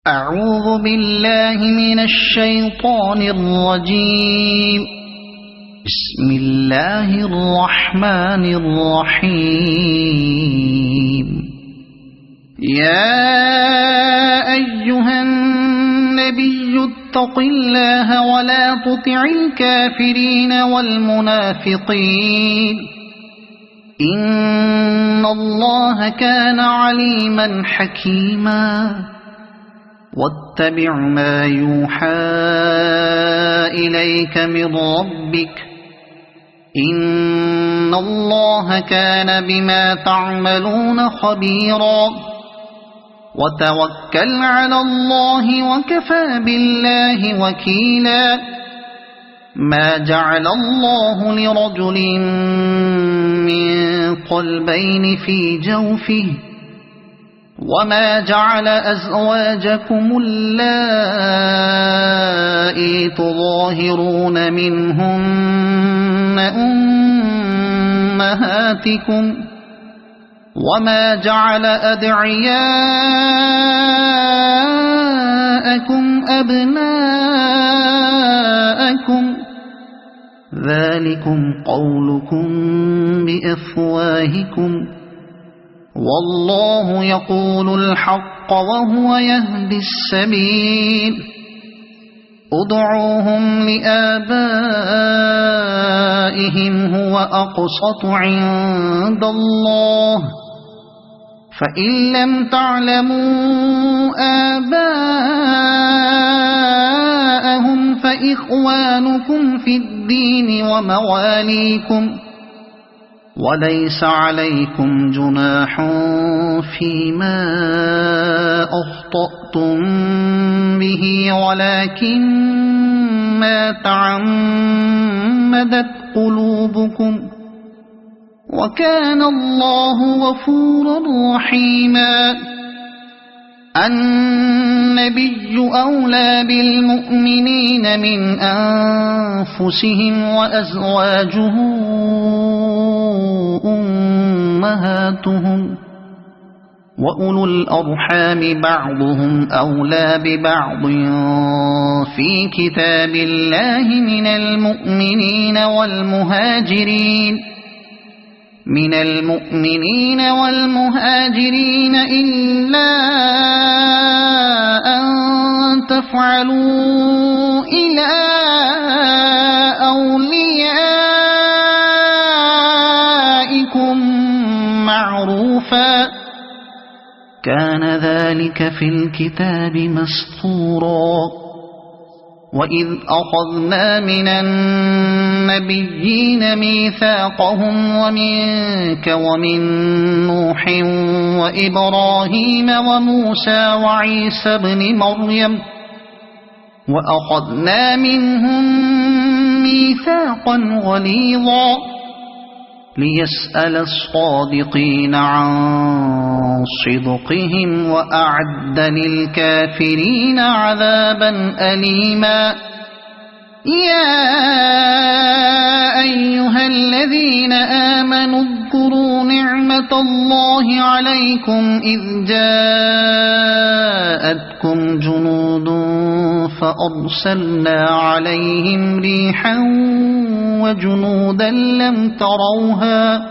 أعوذ بالله من الشيطان الرجيم. بسم الله الرحمن الرحيم. يا أيها النبي اتق الله ولا تطع الكافرين والمنافقين إن الله كان عليما حكيما. واتبع ما يوحى إليك من ربك إن الله كان بما تعملون خبيرا. وتوكل على الله وكفى بالله وكيلا. ما جعل الله لرجل من قلبين في جوفه وما جعل أزواجكم اللائي تظاهرون منهن أمهاتكم وما جعل أدعياءكم أبناءكم ذلكم قولكم بأفواهكم والله يقول الحق وهو يهدي السبيل. ادعوهم لآبائهم هو أقسط عند الله فإن لم تعلموا آباءهم فإخوانكم في الدين ومواليكم وليس عليكم جناح فيما أخطأتم به ولكن ما تعمدت قلوبكم وكان الله غفورا رحيما. النبي أولى بالمؤمنين من أنفسهم وأزواجه أمهاتهم وأولو الأرحام بعضهم أولى ببعض في كتاب الله من المؤمنين والمهاجرين إلا أن تفعلوا إلى أوليائكم معروفا كان ذلك في الكتاب مسطورا. وإذ أخذنا من النبيين ميثاقهم ومنك ومن نوح وإبراهيم وموسى وعيسى ابن مريم وأخذنا منهم ميثاقا غليظا ليسأل الصادقين عن صدقهم وأعد للكافرين عذابا أليما. يا أيها الذين آمنوا اذكروا نعمة الله عليكم إذ جاءتكم جنود فأرسلنا عليهم ريحا وجنودا لم تروها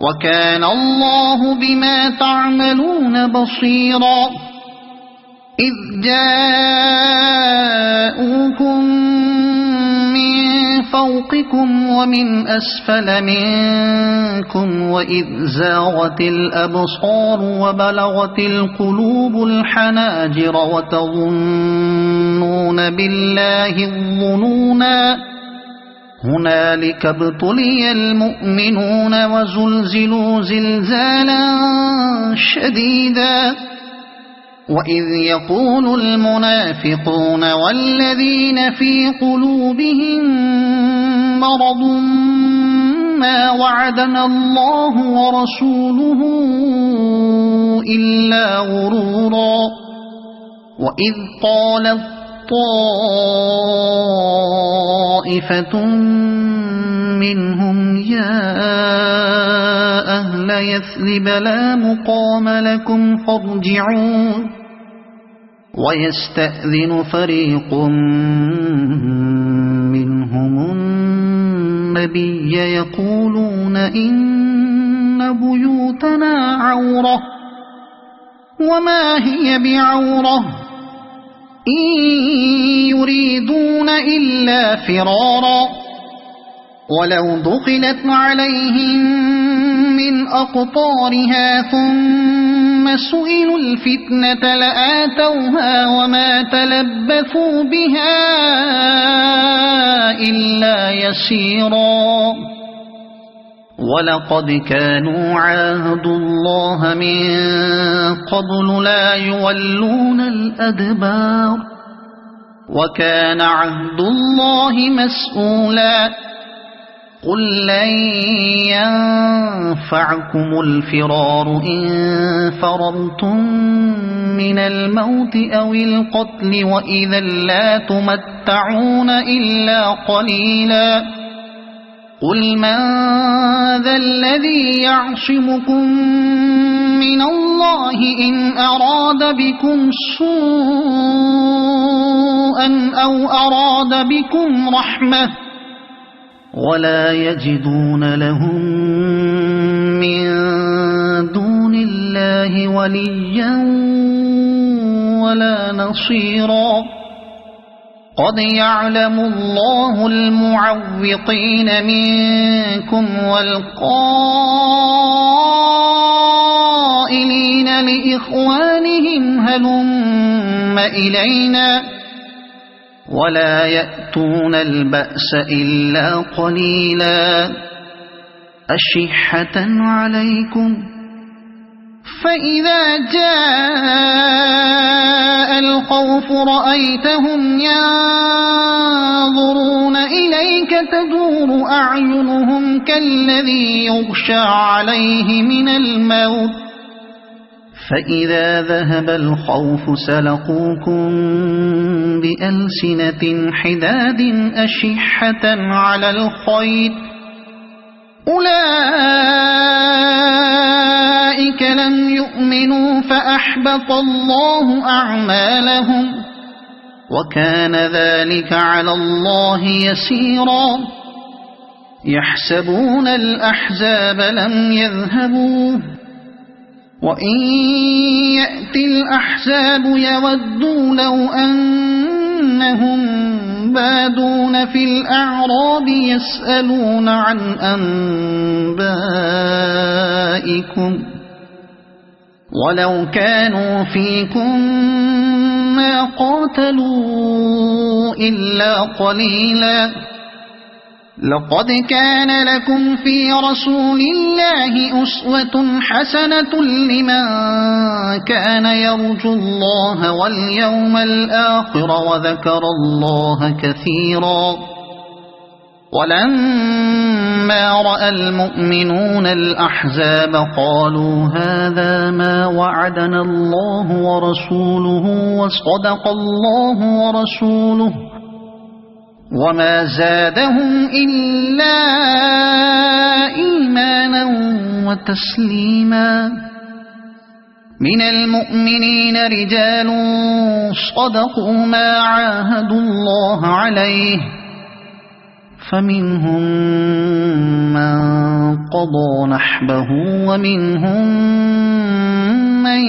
وكان الله بما تعملون بصيرا. إذ جاءوكم من فوقكم ومن أسفل منكم وإذ زاغت الأبصار وبلغت القلوب الحناجر وتظنون بالله الظنونا هنالك ابتلي المؤمنون وزلزلوا زلزالا شديدا. وإذ يقول المنافقون والذين في قلوبهم مرض ما وعدنا الله ورسوله إلا غرورا. وإذ قالت طائفة منهم يا أهل يثرب لا مقام لكم فارجعوا ويستأذن فريق منهم النبي يقولون إن بيوتنا عورة وما هي بعورة إن يريدون إلا فرارا ولو دخلت عليهم من أقطارها ثم سئلوا الفتنة لآتوها وما تلبثوا بها إلا يسيرا ولقد كانوا عاهدوا الله من قبل لا يولون الأدبار وكان عهد الله مسؤولا قل لن ينفعكم الفرار إن فررتم من الموت أو القتل وإذا لا تمتعون إلا قليلا قل من ذا الذي يعصمكم من الله إن أراد بكم سوءا أو أراد بكم رحمة ولا يجدون لهم من دون الله وليا ولا نصيرا قد يعلم الله المعوقين منكم والقائلين لإخوانهم هلم إلينا ولا يأتون البأس إلا قليلا أشحة عليكم فإذا جاء الخوف رأيتهم ينظرون إليك تدور أعينهم كالذي يغشى عليه من الموت فإذا ذهب الخوف سلقوكم بألسنة حداد أشحة على الخير أولئك لم يؤمنوا فأحبط الله أعمالهم وكان ذلك على الله يسيرا يحسبون الأحزاب لم يذهبوا وإن يأتي الأحزاب يودوا لو أنهم بادون في الأعراب يسألون عن أنبائكم ولو كانوا فيكم ما قاتلوا إلا قليلا لقد كان لكم في رسول الله أسوة حسنة لمن كان يرجو الله واليوم الآخر وذكر الله كثيرا ولما رأى المؤمنون الأحزاب قالوا هذا ما وعدنا الله ورسوله وصدق الله ورسوله وما زادهم إلا إيمانا وتسليما من المؤمنين رجال صدقوا ما عاهدوا الله عليه فمنهم من قضى نحبه ومنهم من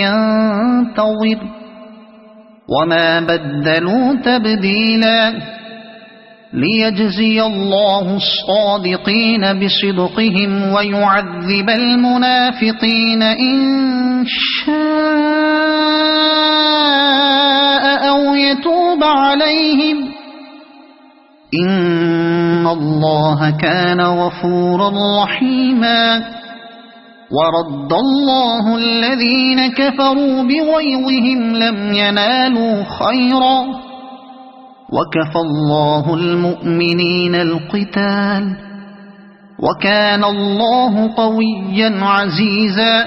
ينتظر وما بدلوا تبديلا ليجزي الله الصادقين بصدقهم ويعذب المنافقين إن شاء أو يتوب عليهم إن الله كان غفورا رحيما ورد الله الذين كفروا بغيظهم لم ينالوا خيرا وكفى الله المؤمنين القتال وكان الله قويا عزيزا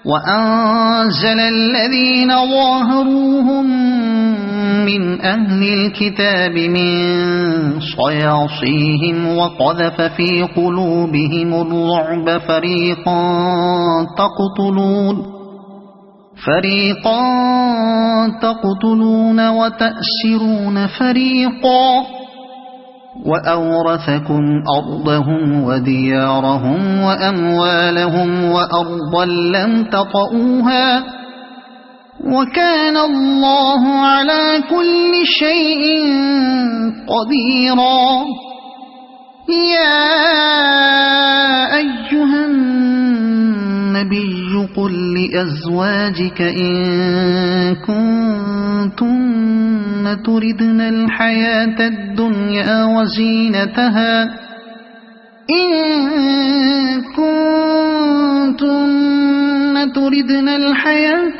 وأنزل الذين ظاهروهم من أهل الكتاب من صياصيهم وقذف في قلوبهم الرعب فريقا فريقا تقتلون وتأسرون فريقا وأورثكم أرضهم وديارهم وأموالهم وأرضا لم تطئوها وكان الله على كل شيء قديرا يا أيها النبي قل لأزواجك إن كنتن تردن الحياة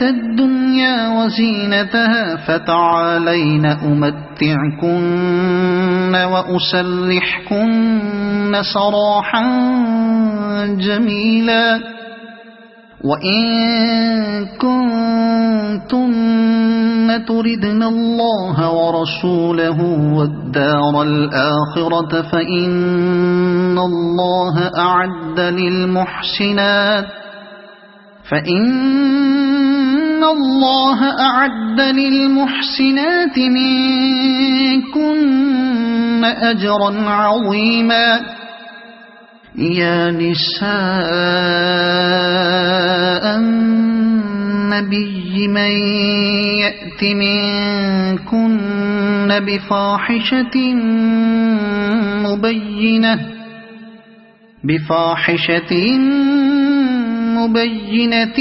الدنيا وزينتها فتعالين أمتعكن وأسرحكن سراحا جميلا وإن كنتن تردن الله ورسوله والدار الآخرة فإن الله أعد للمحسنات منكن أجرا عظيما يا نساء النبي من يأت منكن بفاحشة مبينة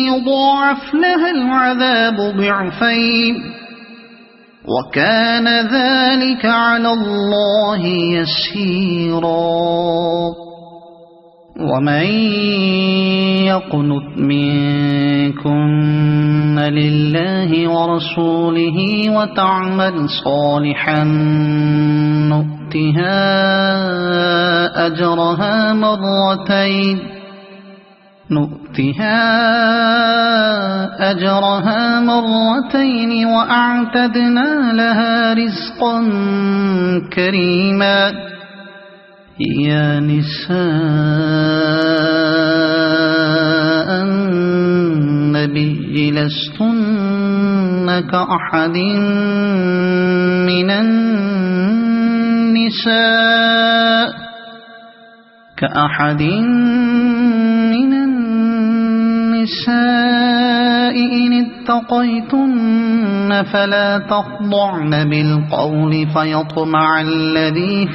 يضاعف لها العذاب ضعفين وكان ذلك على الله يسيرا ومن يقنت منكن لله ورسوله وتعمل صالحا نؤتها أجرها مرتين وأعتدنا لها رزقا كريما يا نساء النبي لستن كأحد من النساء إن اتقيتن فلا تخضعن بالقول فيطمع الذي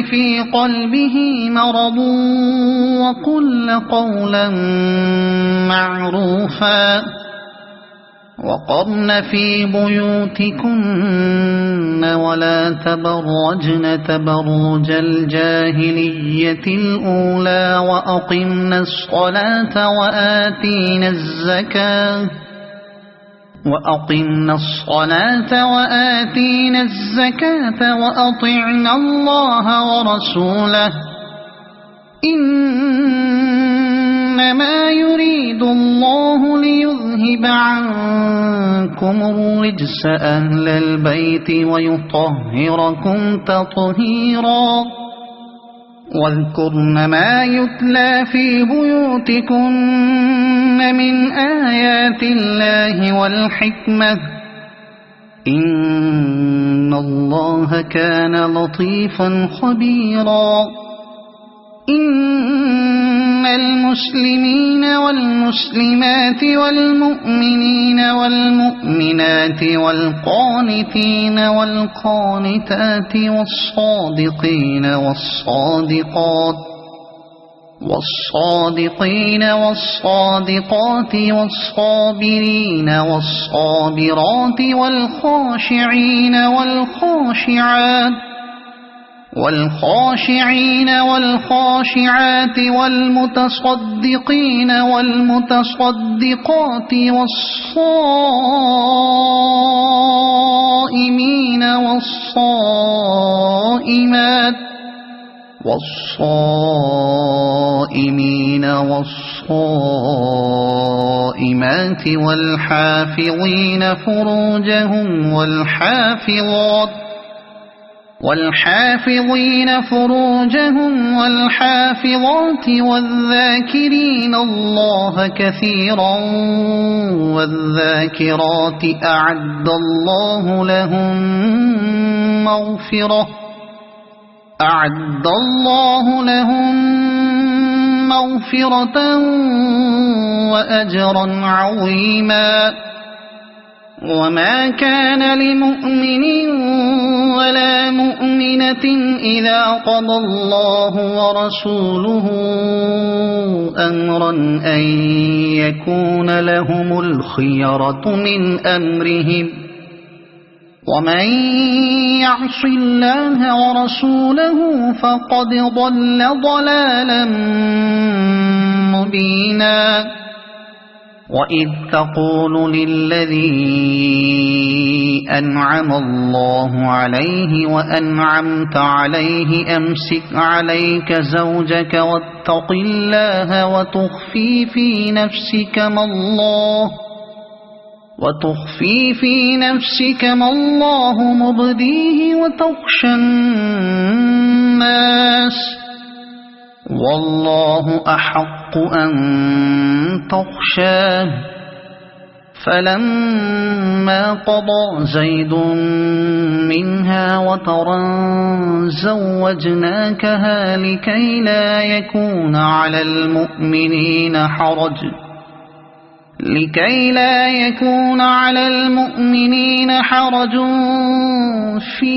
في قلبه مرض وقلن قولا معروفا وقرن في بيوتكن ولا تبرجن تبرج الجاهلية الأولى وأقمنا الصلاة وآتينا الزكاة وأطعنا الله ورسوله إنما يريد الله ليذهب عنكم الرجس أهل البيت ويطهركم تطهيرا واذكرن ما يتلى في بيوتكن من آيات الله والحكمة إن الله كان لطيفا خبيرا إن المسلمين والمسلمات والمؤمنين والمؤمنات والقانتين والقانتات والصادقين والصادقات والصابرين والصابرات والخاشعين والخاشعات والمتصدقين والمتصدقات والصائمين والصائمات والحافظين فروجهم والحافظات والحافظين فروجهم والحافظات والذاكرين الله كثيرا والذاكرات أعد الله لهم مغفرة وأجرا عظيما. وما كان لمؤمن ولا مؤمنة إذا قضى الله ورسوله أمرا أن يكون لهم الخيرة من أمرهم ومن يعص الله ورسوله فقد ضل ضلالا مبينا. وإذ تقول للذي أنعم الله عليه وأنعمت عليه أمسك عليك زوجك واتق الله وتخفي في نفسك ما الله مبديه وتخشى الناس والله أحق أن تخشاه. فلما قضى زيد منها وطرا زوجناكها لكي لا يكون على المؤمنين حرج في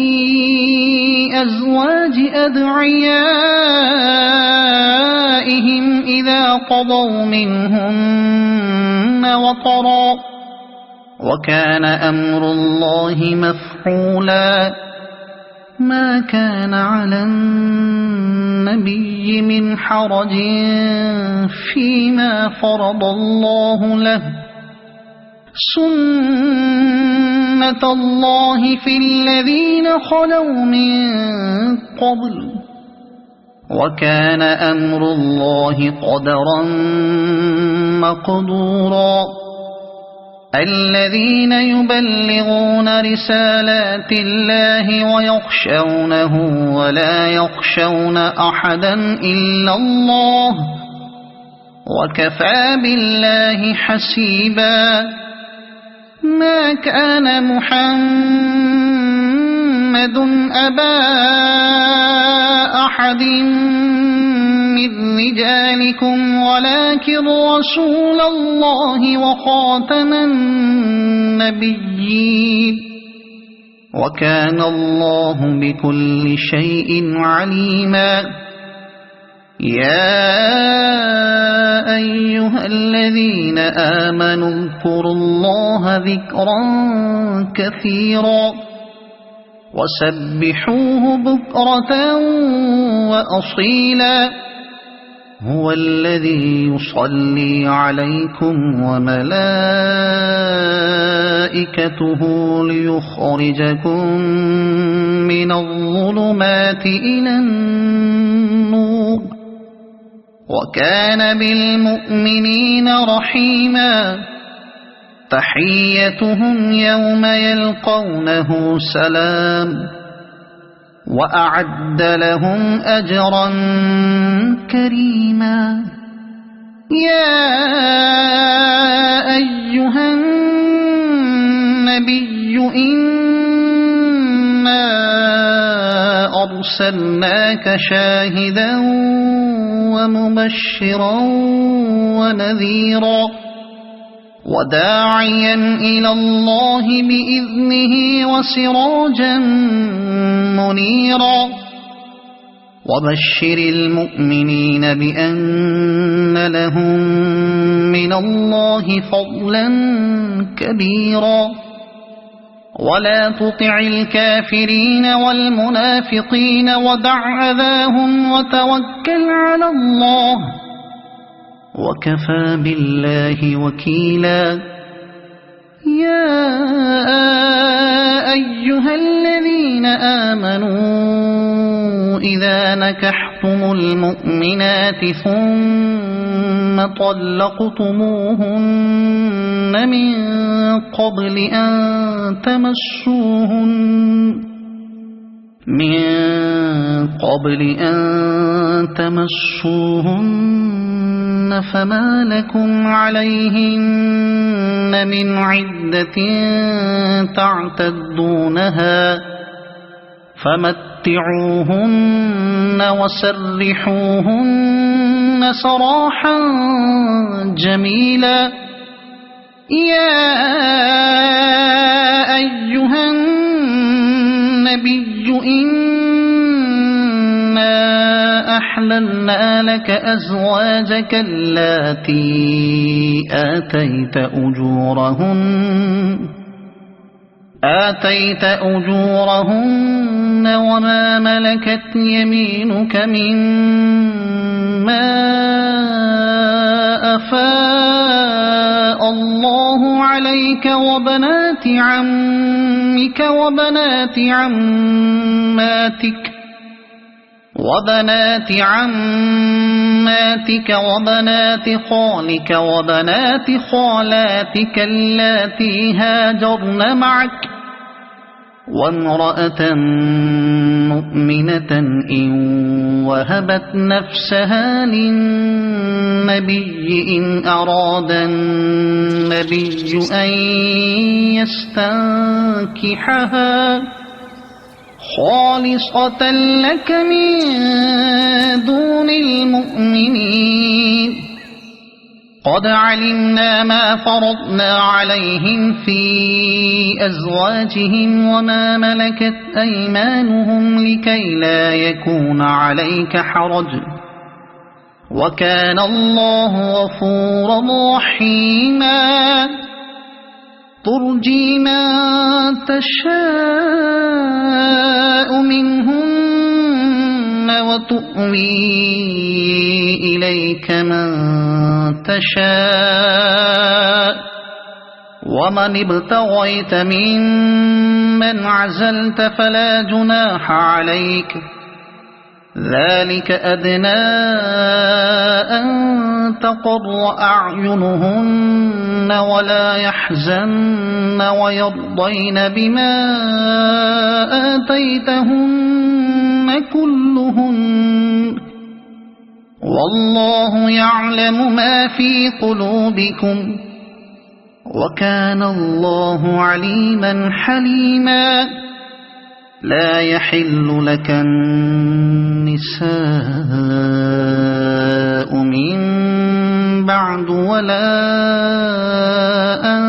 أزواج أدعيائهم إذا قضوا منهن وطرا وكان أمر الله مفعولا. ما كان على النبي من حرج فيما فرض الله له سنة الله في الذين خلوا من قبل وكان أمر الله قدرا مقدورا. الذين يبلغون رسالات الله ويخشونه ولا يخشون أحدا إلا الله وكفى بالله حسيبا. ما كان محمد أبا أحد من رجالكم ولكن رسول الله وخاتم النبيين وكان الله بكل شيء عليما. يا أيها الذين آمنوا اذكروا الله ذكرا كثيرا وسبحوه بكرة وأصيلا. هو الذي يصلي عليكم وملائكته ليخرجكم من الظلمات إلى النور وكان بالمؤمنين رحيما. تحيتهم يوم يلقونه سلام وأعد لهم أجرا كريما. يا أيها النبي إنا أرسلناك شاهدا ومبشرا ونذيرا وداعيا إلى الله بإذنه وسراجا منيرا. وبشر المؤمنين بأن لهم من الله فضلا كبيرا. ولا تطع الكافرين والمنافقين ودع أذاهم وتوكل على الله وكفى بالله وكيلا. يا أيها الذين آمنوا إذا نكحتم المؤمنات ثم طلقتموهن من قبل أن تمسوهن من قبل أن تمسوهن فما لكم عليهن من عدة تعتدونها فمتعوهن وسرحوهن سراحا جميلا يا أيها النبي إنا أحللنا لك أزواجك اللاتي آتيت أجورهن وما ملكت يمينك مما أفاء الله عليك وبنات عمك وبنات عماتك وبنات خالك وبنات خالاتك اللاتي هاجرن معك وامرأة مؤمنة إن وهبت نفسها للنبي إن أراد النبي أن يستنكحها خالصة لك من دون المؤمنين قد علمنا ما فرضنا عليهم في أزواجهم وما ملكت أيمانهم لكي لا يكون عليك حرج وكان الله غفورا رحيما ترجي من تشاء منهن وتؤوي إليك من تشاء ومن ابتغيت ممن عزلت فلا جناح عليك ذلك أدنى أن تقر أعينهن ولا يحزن ويرضين بما آتيتهن كلهن والله يعلم ما في قلوبكم وكان الله عليما حليما لا يحل لك النساء من بعد ولا أن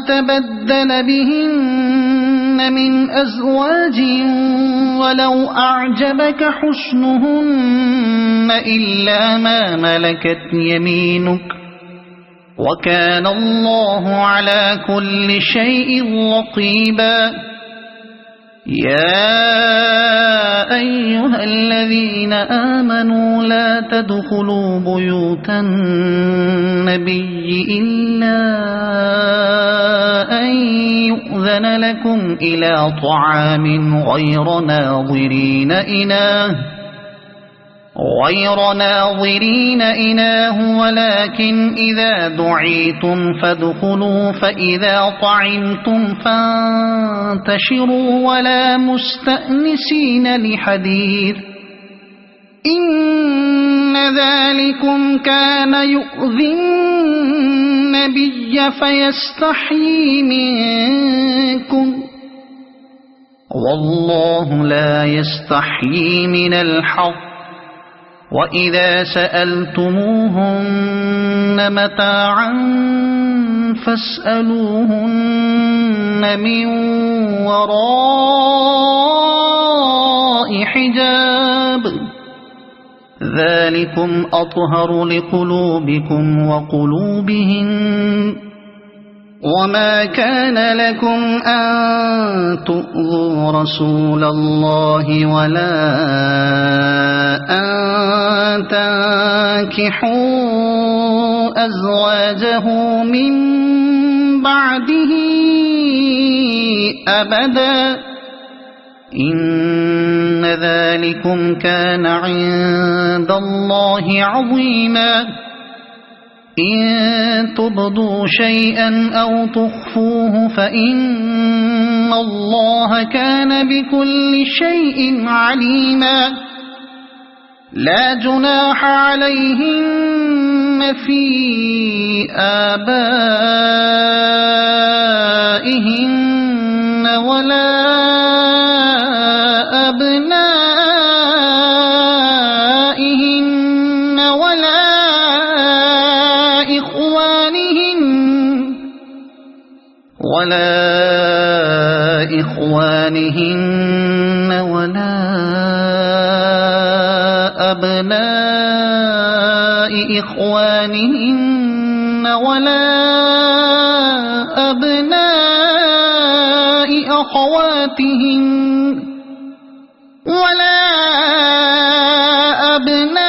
تبدل بهن من أزواج ولو أعجبك حسنهن إلا ما ملكت يمينك وكان الله على كل شيء رقيبا يا أيها الذين آمنوا لا تدخلوا بيوت النبي إلا أن يؤذن لكم إلى طعام غير ناظرين إناه ولكن إذا دعيتم فادخلوا فإذا طعمتم فانتشروا ولا مستأنسين لحديث إن ذلكم كان يؤذي النبي فيستحيي منكم والله لا يستحيي من الحق وإذا سألتموهن متاعا فاسألوهن من وراء حجاب ذلكم أطهر لقلوبكم وقلوبهن وما كان لكم أن تؤذوا رسول الله ولا أن تنكحوا أزواجه من بعده أبدا إن ذلكم كان عند الله عظيما إن تبدوا شيئا أو تخفوه فإن الله كان بكل شيء عليما لا جناح عليهن في آبائهن ولا أبنائهن ولا إخوانهن ولا أبناء إخوانهن ولا أبناء أخواتهن ولا أبناء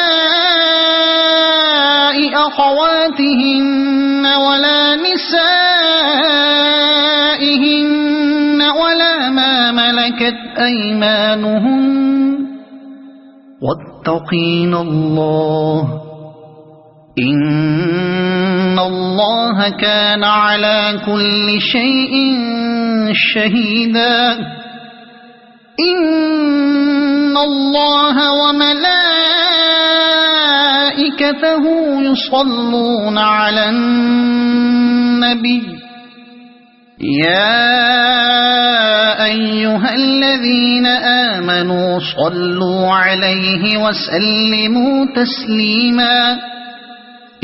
أخواتهن ولا نسائهن ولا ما ملكت أيمانهن واتقين الله إن الله كان على كل شيء شهيدا إن الله وملائكته يصلون على النبي يا أيها الذين آمنوا صلوا عليه وسلموا تسليما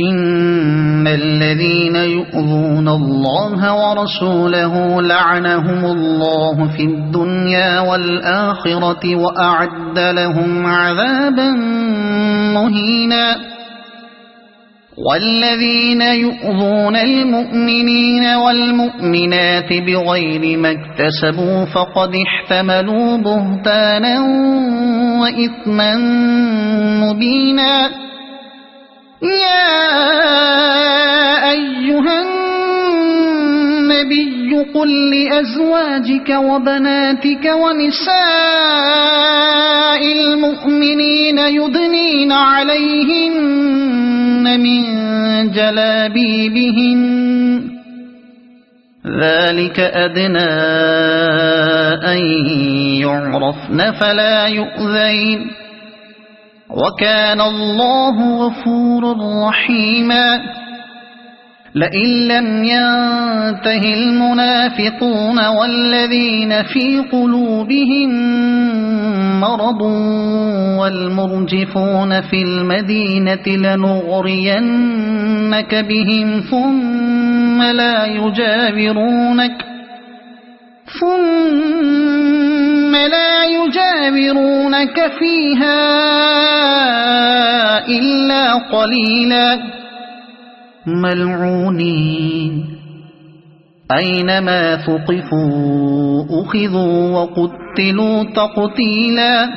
إن الذين يؤذون الله ورسوله لعنهم الله في الدنيا والآخرة وأعد لهم عذابا مهينا والذين يؤذون المؤمنين والمؤمنات بغير ما اكتسبوا فقد احتملوا بهتانا وإثما مبينا يا أيها النبي قل لأزواجك وبناتك ونساء المؤمنين يدنين عليهن من جلابيبهن ذلك أدنى أن يعرفن فلا يؤذين وكان الله غفورا رحيما لئن لم ينته المنافقون والذين في قلوبهم مرض والمرجفون في المدينة لنغرينك بهم ثم لا يجاورونك فيها إلا قليلا ملعونين أينما ثقفوا أخذوا وقتلوا تقتيلا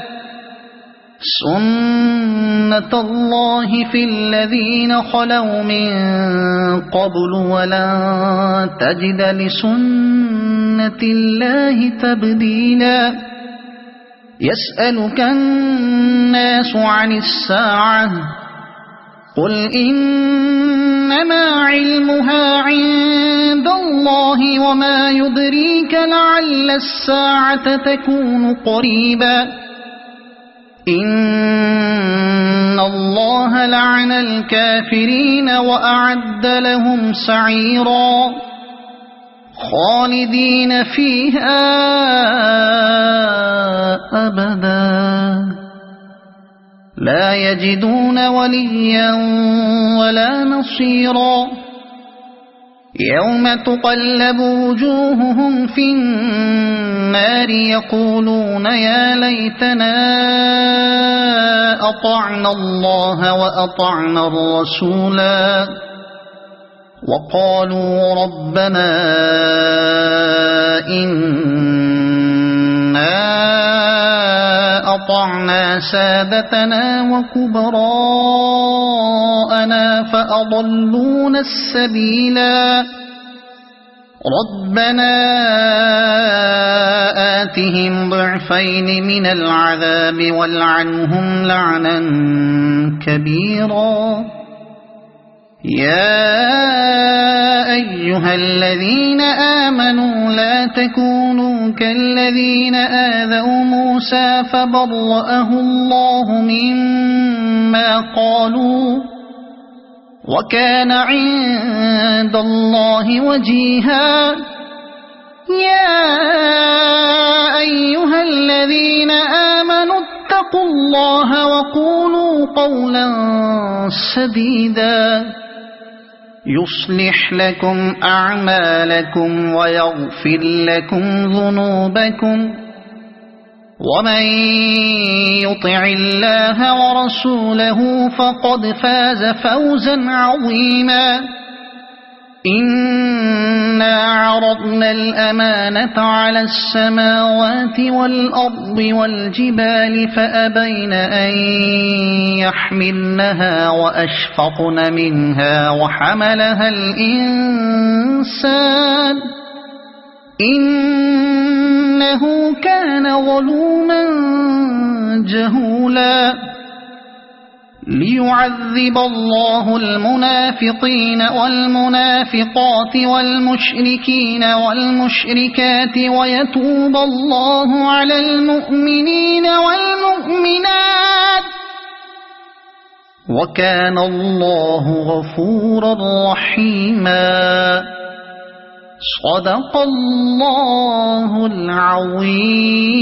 سنة الله في الذين خلوا من قبل ولن تجد لسنة الله تبديلا يسألك الناس عن الساعة قل إنما علمها عند الله وما يدريك لعل الساعة تكون قريبا إن الله لعن الكافرين وأعد لهم سعيرا خالدين فيها أبدا لا يجدون وليا ولا نصيرا يوم تقلب وجوههم في النار يقولون يا ليتنا أطعنا الله وأطعنا الرسولا وقالوا ربنا إنا أطعنا سادتنا وكبراءنا فأضلونا السبيلا ربنا آتهم ضعفين من العذاب والعنهم لعنا كبيرا يا أيها الذين آمنوا لا تكونوا كالذين آذوا موسى فبرأه الله مما قالوا وكان عند الله وجيها يا أيها الذين آمنوا اتقوا الله وقولوا قولا سديدا يصلح لكم أعمالكم ويغفر لكم ذنوبكم ومن يطع الله ورسوله فقد فاز فوزا عظيما إنا عرضنا الأمانة على السماوات والأرض والجبال فأبين أن يحملنها وأشفقن منها وحملها الإنسان إنه كان ظلوما جهولا ليعذب الله المنافقين والمنافقات والمشركين والمشركات ويتوب الله على المؤمنين والمؤمنات وكان الله غفورا رحيما صدق الله العظيم.